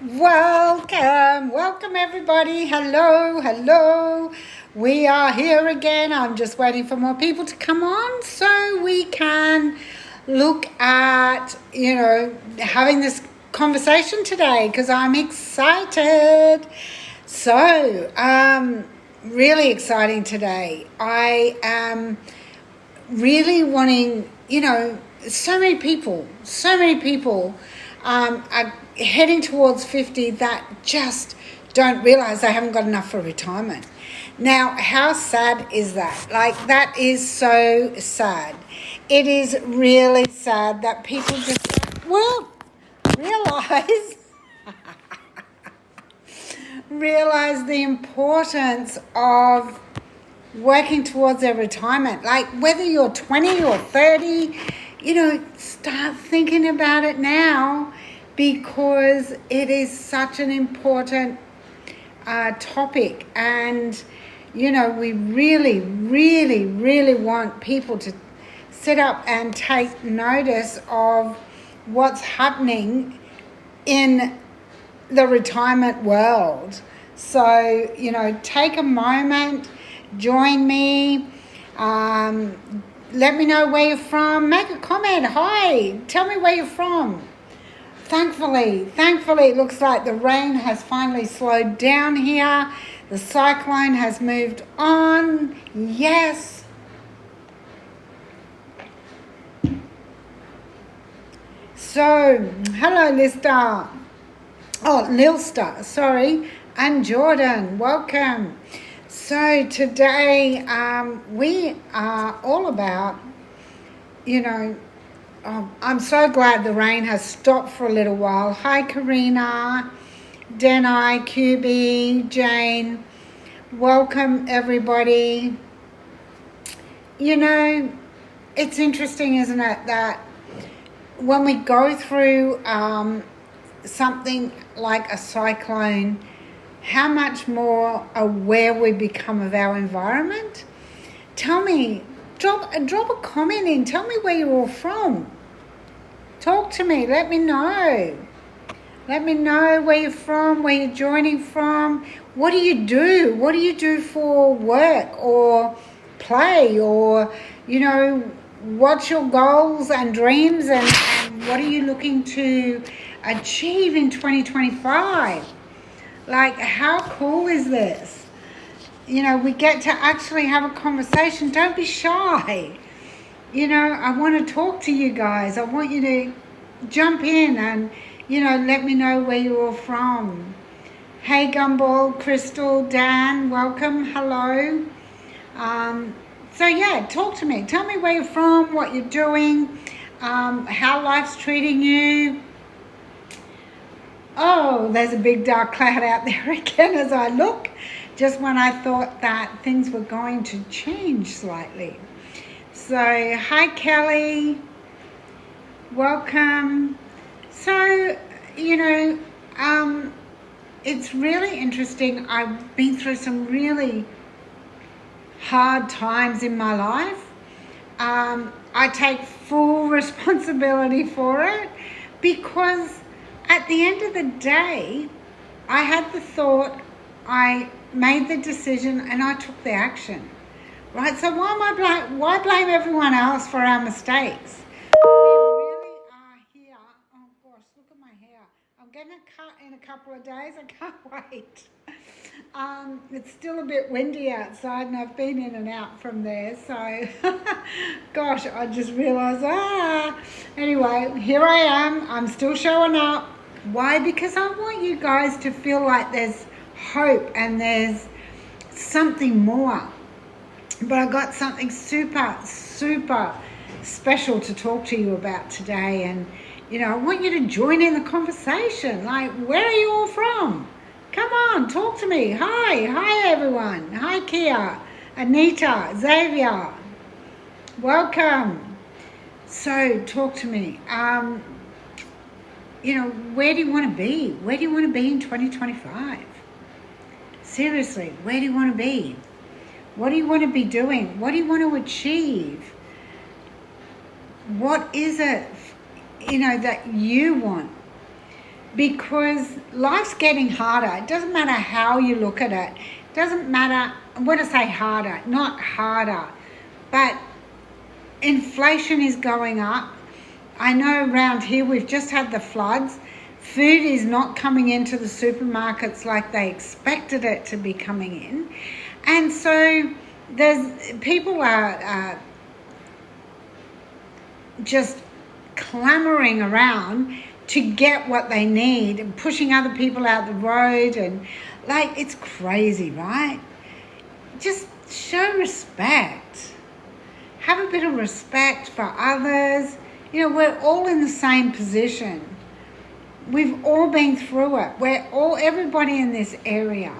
Welcome everybody. Hello. We are here again. I'm just waiting for more people to come on so we can look at, having this conversation today because I'm excited. So, really exciting today. I am really wanting, so many people are heading towards 50 that just don't realize they haven't got enough for retirement. Now, how sad is that? Like, that is so sad. It is really sad that people just don't, realize realize the importance of working towards their retirement. Like, whether you're 20 or 30, start thinking about it now because it is such an important topic. And, we really want people to sit up and take notice of what's happening in the retirement world. So, take a moment, join me, let me know where you're from, make a comment, hi, tell me where you're from. Thankfully, it looks like the rain has finally slowed down here. The cyclone has moved on. Yes. So, hello, Lister. Oh, Lilster, sorry. And Jordan, welcome. So today we are all about, I'm so glad the rain has stopped for a little while. Hi, Karina, Denai, QB, Jane. Welcome, everybody. It's interesting, isn't it, that when we go through something like a cyclone, how much more aware we become of our environment. Tell me, drop a comment in. Tell me where you're all from. Talk to me. Let me know. Let me know where you're from, where you're joining from. What do you do? What do you do for work or play? Or, what's your goals and dreams and what are you looking to achieve in 2025? Like, how cool is this? We get to actually have a conversation. Don't be shy. I want to talk to you guys. I want you to jump in and, let me know where you're all from. Hey, Gumball, Crystal, Dan, welcome. Hello. So, yeah, talk to me. Tell me where you're from, what you're doing, how life's treating you. Oh, there's a big dark cloud out there again as I look, just when I thought that things were going to change slightly. So, hi, Kelly. Welcome. So, it's really interesting. I've been through some really hard times in my life. I take full responsibility for it because at the end of the day, I had the thought, I made the decision, and I took the action. Right? So why blame everyone else for our mistakes? We really are here. Oh gosh, look at my hair. I'm getting a cut in a couple of days. I can't wait. It's still a bit windy outside and I've been in and out from there, so gosh, I just realised, anyway, here I am. I'm still showing up. Why? Because I want you guys to feel like there's hope and there's something more. But I got something super special to talk to you about today, and I want you to join in the conversation. Like, where are you all from? Come on, talk to me. Hi everyone. Hi, Kia, Anita, Xavier. Welcome. So, talk to me. Where do you want to be? Where do you want to be in 2025? Seriously, where do you want to be? What do you want to be doing? What do you want to achieve? What is it, that you want? because life's getting harder. It doesn't matter how you look at it. It doesn't matter, when I say harder, not harder, but inflation is going up. I know around here we've just had the floods. Food is not coming into the supermarkets like they expected it to be coming in. And so people are just clamoring around to get what they need and pushing other people out the road, and like, it's crazy, right? Just show respect. Have a bit of respect for others. You know, we're all in the same position. We've all been through it. Everybody in this area,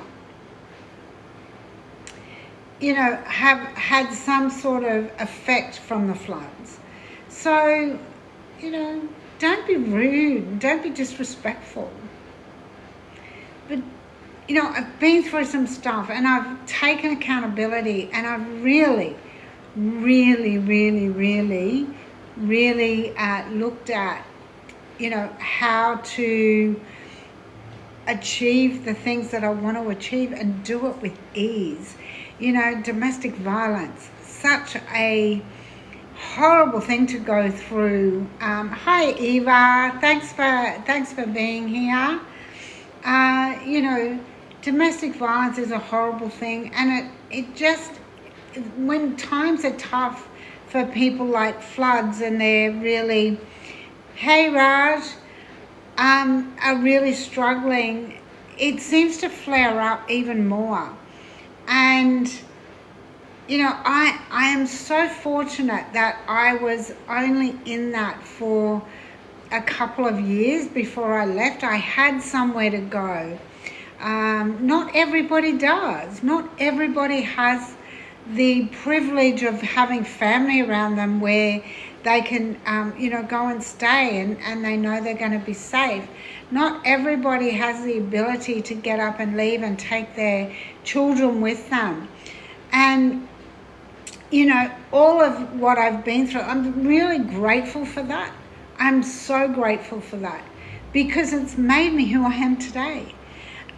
you know, have had some sort of effect from the floods. So, you know, don't be rude, don't be disrespectful. But, you know, I've been through some stuff and I've taken accountability, and I've really looked at, you know, how to achieve the things that I want to achieve and do it with ease. You know, domestic violence, such a horrible thing to go through. Hi Eva, thanks for being here. You know, domestic violence is a horrible thing, and it just, when times are tough for people like floods, and they're really, hey Raj, are really struggling, it seems to flare up even more. And you know, I am so fortunate that I was only in that for a couple of years before I left. I had somewhere to go. Not everybody does. Not everybody has the privilege of having family around them where they can, you know, go and stay and they know they're going to be safe. Not everybody has the ability to get up and leave and take their children with them. And you know, all of what I've been through, I'm really grateful for that. I'm so grateful for that, because it's made me who I am today.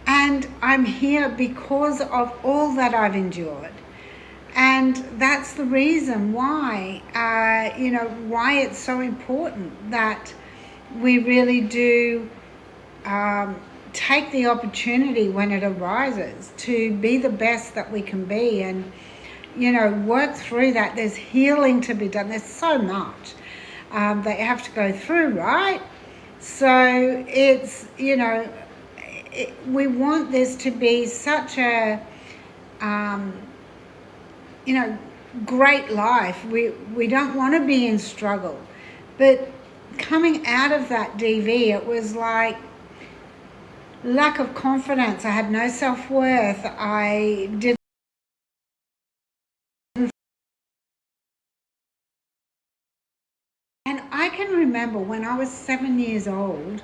And I'm here because of all that I've endured. And that's the reason why, you know, why it's so important that we really do take the opportunity when it arises to be the best that we can be, and you know, work through that. There's healing to be done. There's so much that you have to go through, right? So it's, you know, we want this to be such a, you know, great life. We don't want to be in struggle. But coming out of that DV, it was like lack of confidence. I had no self-worth. I did. And I can remember when I was 7 years old,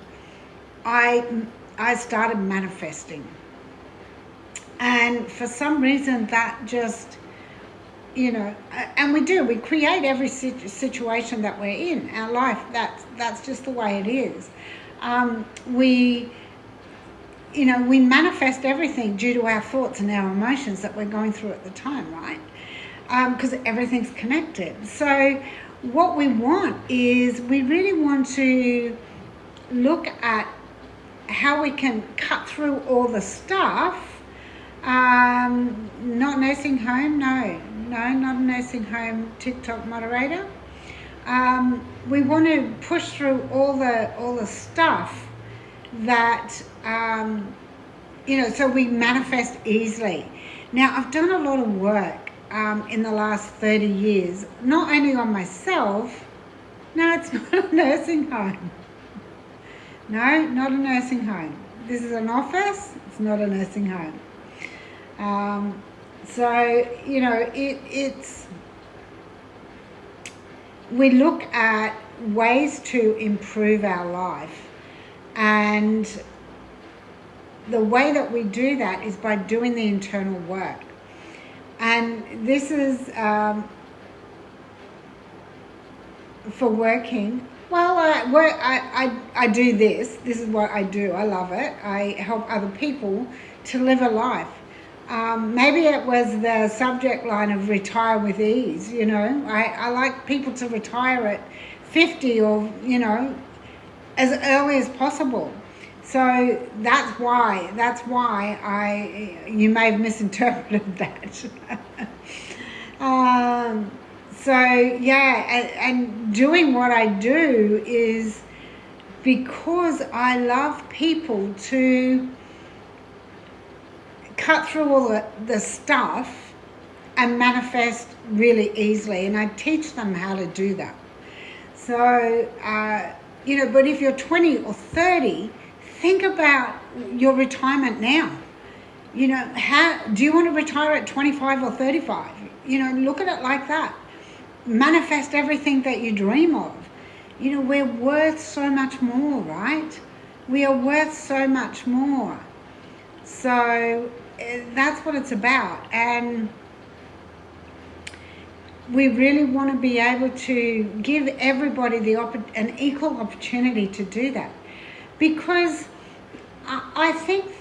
I started manifesting. And for some reason that just, you know, and we create every situation that we're in our life. That's just the way it is. We manifest everything due to our thoughts and our emotions that we're going through at the time, right? Because everything's connected. So what we want is, we really want to look at how we can cut through all the stuff. Not nursing home, no, not a nursing home TikTok moderator. We want to push through all the stuff that, you know, so we manifest easily. Now, I've done a lot of work in the last 30 years, not only on myself. No, it's not a nursing home. No, not a nursing home. This is an office, it's not a nursing home. So, you know, it's, we look at ways to improve our life, and the way that we do that is by doing the internal work. And this is for working Well, I do this. This is what I do. I love it. I help other people to live a life. Maybe it was the subject line of retire with ease, you know. I like people to retire at 50 or, you know, as early as possible. So that's why you may have misinterpreted that. So yeah, and doing what I do is because I love people to cut through all the stuff and manifest really easily, and I teach them how to do that. So you know, but if you're 20 or 30, think about your retirement now. You know, how do you want to retire at 25 or 35? You know, look at it like that. Manifest everything that you dream of. You know, we're worth so much more, right? We are worth so much more. So that's what it's about. And we really want to be able to give everybody an equal opportunity to do that. Because I think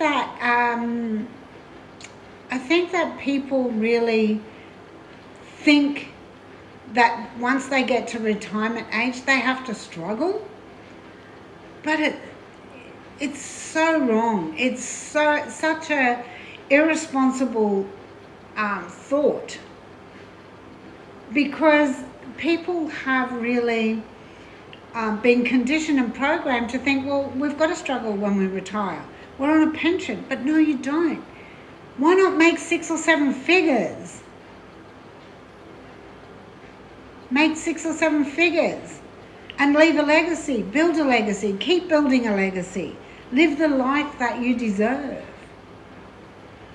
that people really think that once they get to retirement age, they have to struggle. But it's so wrong. It's such a irresponsible thought. Because people have really been conditioned and programmed to think, well, we've got to struggle when we retire. We're on a pension. But no, you don't. Why not make 6 or 7 figures? Make 6 or 7 figures and leave a legacy, build a legacy, keep building a legacy, live the life that you deserve.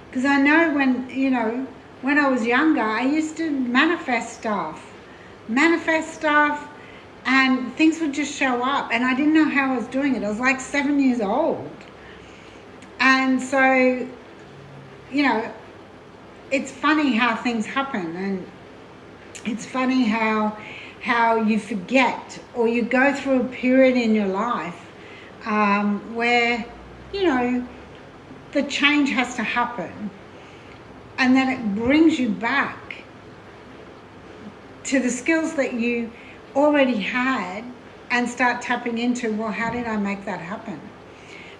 Because I know when I was younger, I used to manifest stuff, and things would just show up, and I didn't know how I was doing it. I was like 7 years old. And so, you know, it's funny how things happen, and it's funny how you forget, or you go through a period in your life where, you know, the change has to happen, and then it brings you back to the skills that you already had and start tapping into, well, how did I make that happen?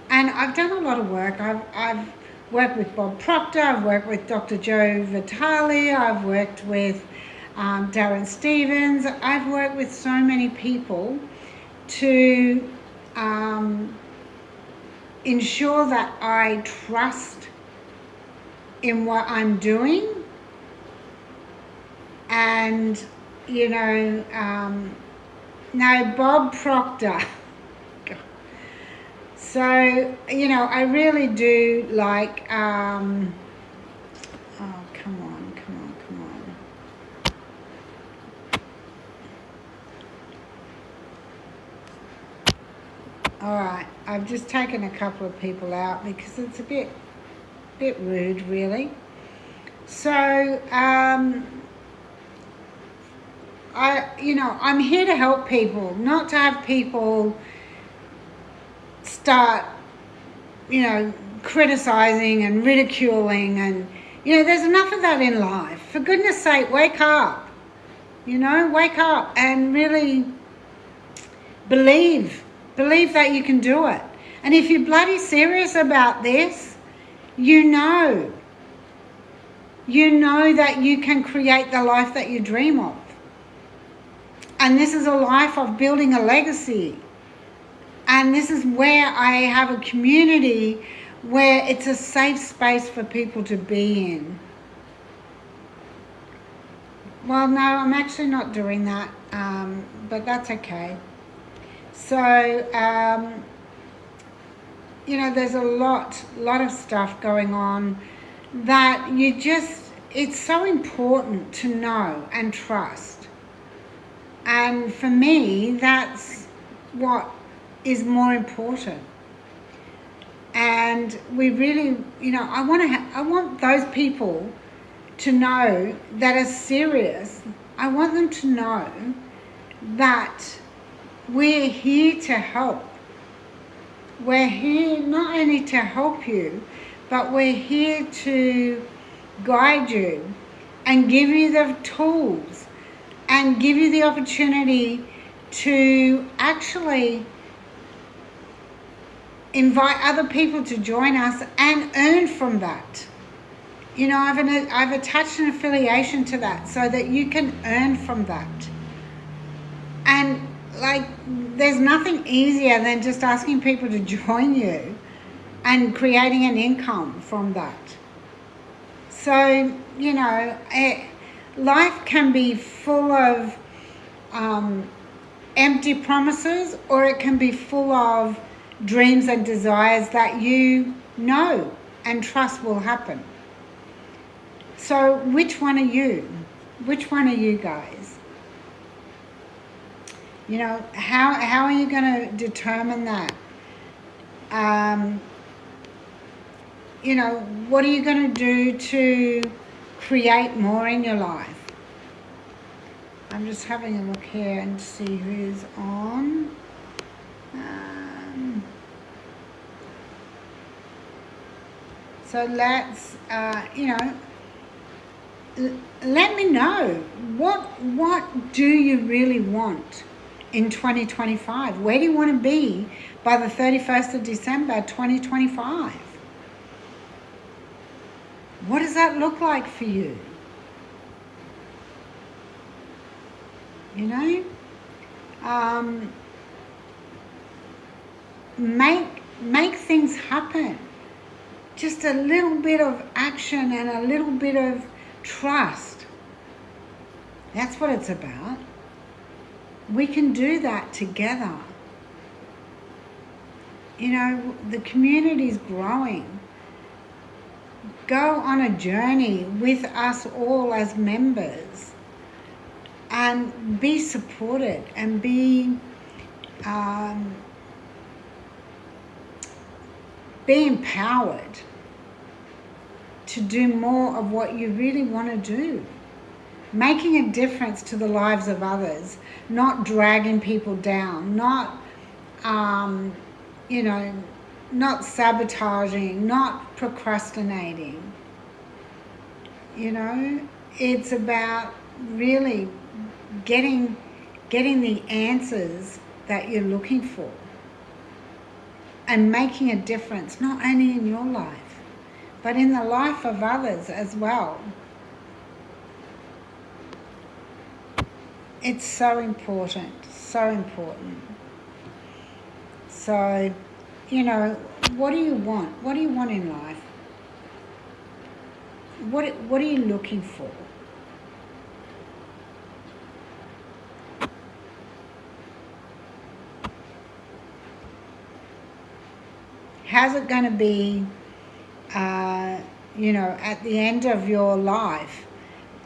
And I've done a lot of work. I've worked with Bob Proctor, I've worked with Dr. Joe Vitale, I've worked with Darren Stevens. I've worked with so many people to ensure that I trust in what I'm doing. And, you know, no, Bob Proctor. So, you know, I really do like, oh, come on. All right, I've just taken a couple of people out because it's a bit rude, really. So, I'm here to help people, not to have people start, you know, criticizing and ridiculing, and, you know, there's enough of that in life. For goodness sake, wake up. You know, wake up and really believe that you can do it. And if you're bloody serious about this, you know that you can create the life that you dream of. And this is a life of building a legacy. And this is where I have a community where it's a safe space for people to be in. Well, no, I'm actually not doing that, but that's okay. So, you know, there's a lot of stuff going on that it's so important to know and trust. And for me, that's what is more important. And we really, you know, I want those people to know that are serious. I want them to know that we're here to help. We're here not only to help you, but we're here to guide you and give you the tools and give you the opportunity to actually invite other people to join us and earn from that. You know, I've attached an affiliation to that so that you can earn from that. And like, there's nothing easier than just asking people to join you and creating an income from that. So, you know, life can be full of empty promises, or it can be full of dreams and desires that you know and trust will happen. So which one are you? Which one are you guys? You know, how are you going to determine that? You know, what are you going to do to create more in your life? I'm just having a look here and see who's on. So let's, you know, let me know, what do you really want in 2025? Where do you want to be by the 31st of December 2025? What does that look like for you? You know, make things happen. Just a little bit of action and a little bit of trust. That's what it's about. We can do that together. You know, the community is growing. Go on a journey with us all as members and be supported and be empowered to do more of what you really want to do. Making a difference to the lives of others, not dragging people down, not, you know, not sabotaging, not procrastinating. You know, it's about really getting the answers that you're looking for and making a difference, not only in your life, but in the life of others as well. It's so important, so important. So, you know, what do you want? What do you want in life? What are you looking for? How's it going to be, you know, at the end of your life?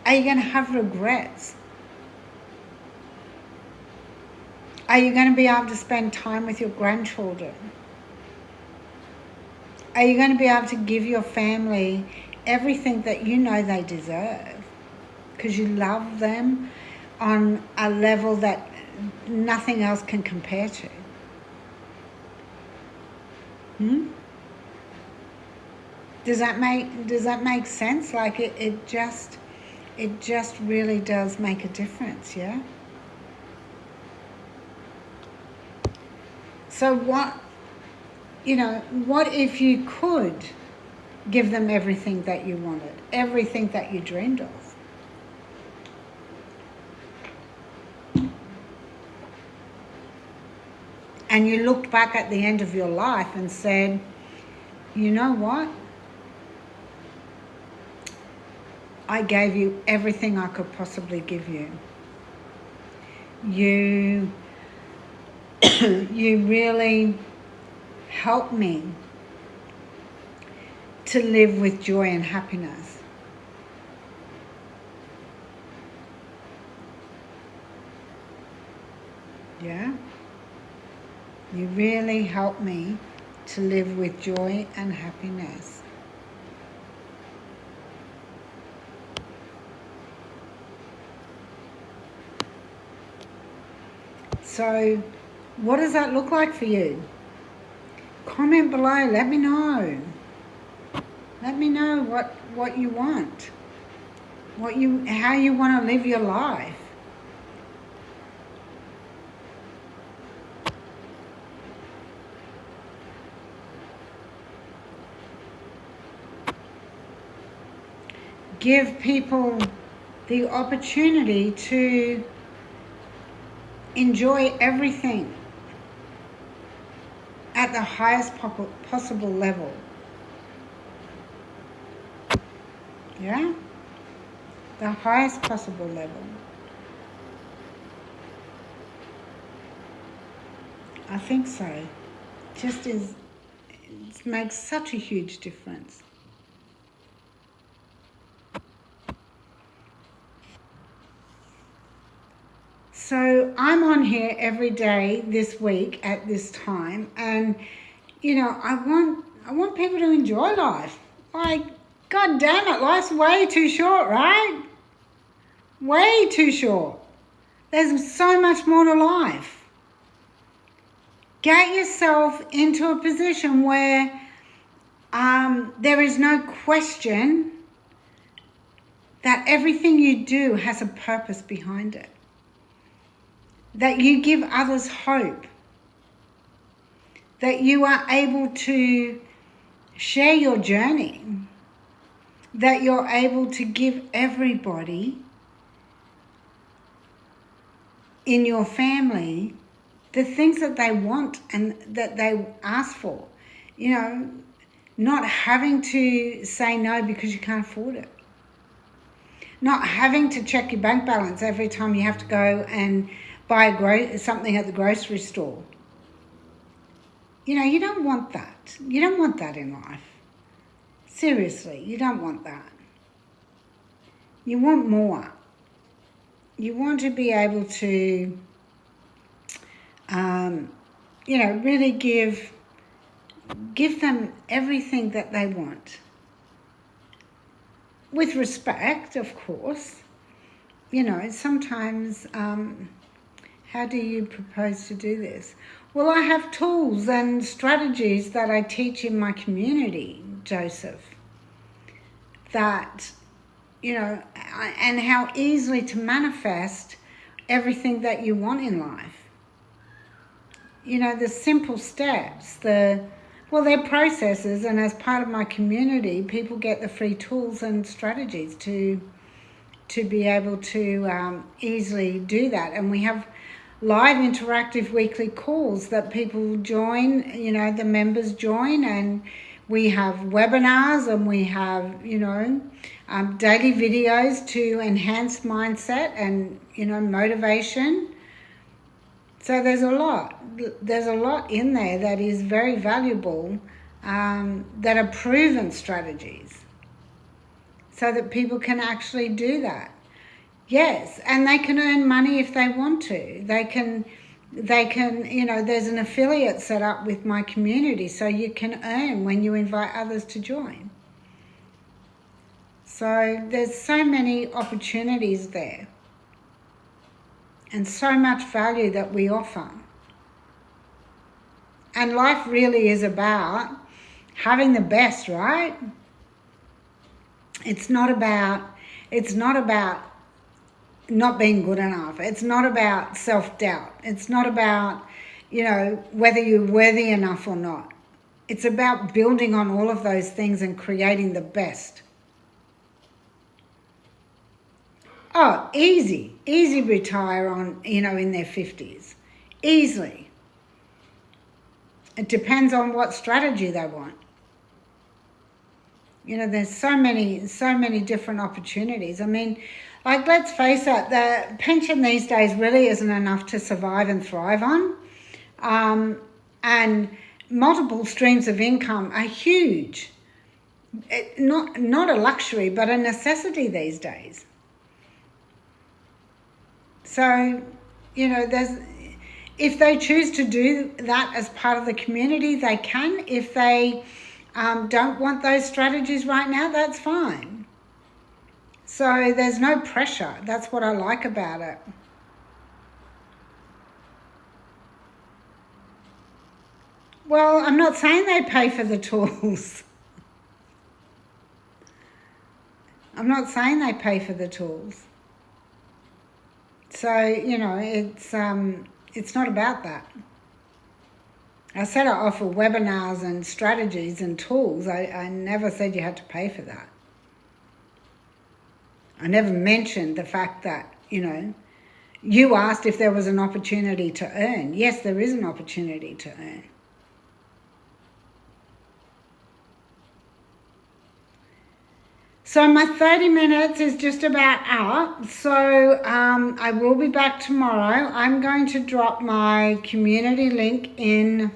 Are you going to have regrets? Are you going to be able to spend time with your grandchildren? Are you going to be able to give your family everything that you know they deserve? Because you love them on a level that nothing else can compare to. Does that make sense? Like it just really does make a difference, yeah? So what if you could give them everything that you wanted, everything that you dreamed of? And you looked back at the end of your life and said, you know what? I gave you everything I could possibly give you. You really helped me to live with joy and happiness. Yeah? You really helped me to live with joy and happiness. So What does that look like for you? Comment below, let me know. Let me know what you want. How you want to live your life. Give people the opportunity to enjoy everything at the highest possible level. Yeah? The highest possible level. I think so. It makes such a huge difference. So I'm on here every day this week at this time, and you know, I want people to enjoy life. Like, God damn it, life's way too short, right? Way too short. There's so much more to life. Get yourself into a position where there is no question that everything you do has a purpose behind it. That you give others hope. That you are able to share your journey. That you're able to give everybody in your family the things that they want and that they ask for. You know, not having to say no because you can't afford it. Not having to check your bank balance every time you have to go and buy something at the grocery store. You know, you don't want that. You don't want that in life. Seriously, you don't want that. You want more. You want to be able to, you know, really give them everything that they want. With respect, of course. You know, sometimes, how do you propose to do this? Well, I have tools and strategies that I teach in my community, Joseph, that, you know, and how easily to manifest everything that you want in life. You know, the simple steps, they're processes, and as part of my community, people get the free tools and strategies to be able to easily do that. And we have live interactive weekly calls that people join, you know, the members join, and we have webinars, and we have, you know, daily videos to enhance mindset and, you know, motivation. So there's a lot in there that is very valuable, that are proven strategies, so that people can actually do that. Yes, and they can earn money if they want to. They can, you know, there's an affiliate set up with my community, so you can earn when you invite others to join. So there's so many opportunities there, and so much value that we offer. And life really is about having the best, right? It's not about not being good enough. It's not about self-doubt. It's not about, you know, whether you're worthy enough or not. It's about building on all of those things and creating the best. Oh, easy retire on, you know, in their 50s. Easily. It depends on what strategy they want. You know, there's so many different opportunities. I mean, like, let's face it, the pension these days really isn't enough to survive and thrive on. And multiple streams of income are huge. Not a luxury, but a necessity these days. So, you know, if they choose to do that as part of the community, they can. If they don't want those strategies right now, that's fine. So there's no pressure. That's what I like about it. Well, I'm not saying they pay for the tools. I'm not saying they pay for the tools. So, it's not about that. I said I offer webinars and strategies and tools. I never said you had to pay for that. I never mentioned the fact that, you asked if there was an opportunity to earn. Yes, there is an opportunity to earn. So my 30 minutes is just about out. So I will be back tomorrow. I'm going to drop my community link in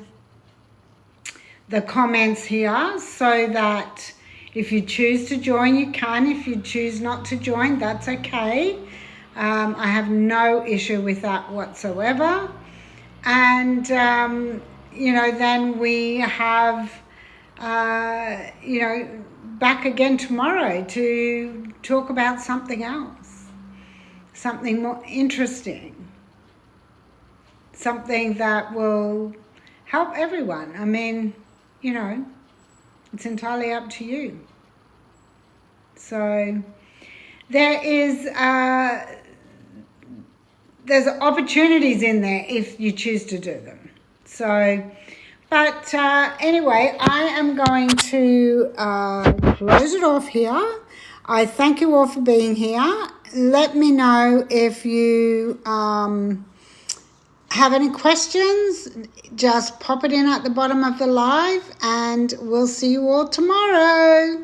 the comments here so that if you choose to join, you can. If you choose not to join, that's okay. I have no issue with that whatsoever. And, then we have, back again tomorrow to talk about something else, something more interesting, something that will help everyone. I mean, it's entirely up to you. So there's opportunities in there if you choose to do them. So, but anyway, I am going to close it off here. I thank you all for being here. Let me know if you have any questions. Just pop it in at the bottom of the live, and we'll see you all tomorrow.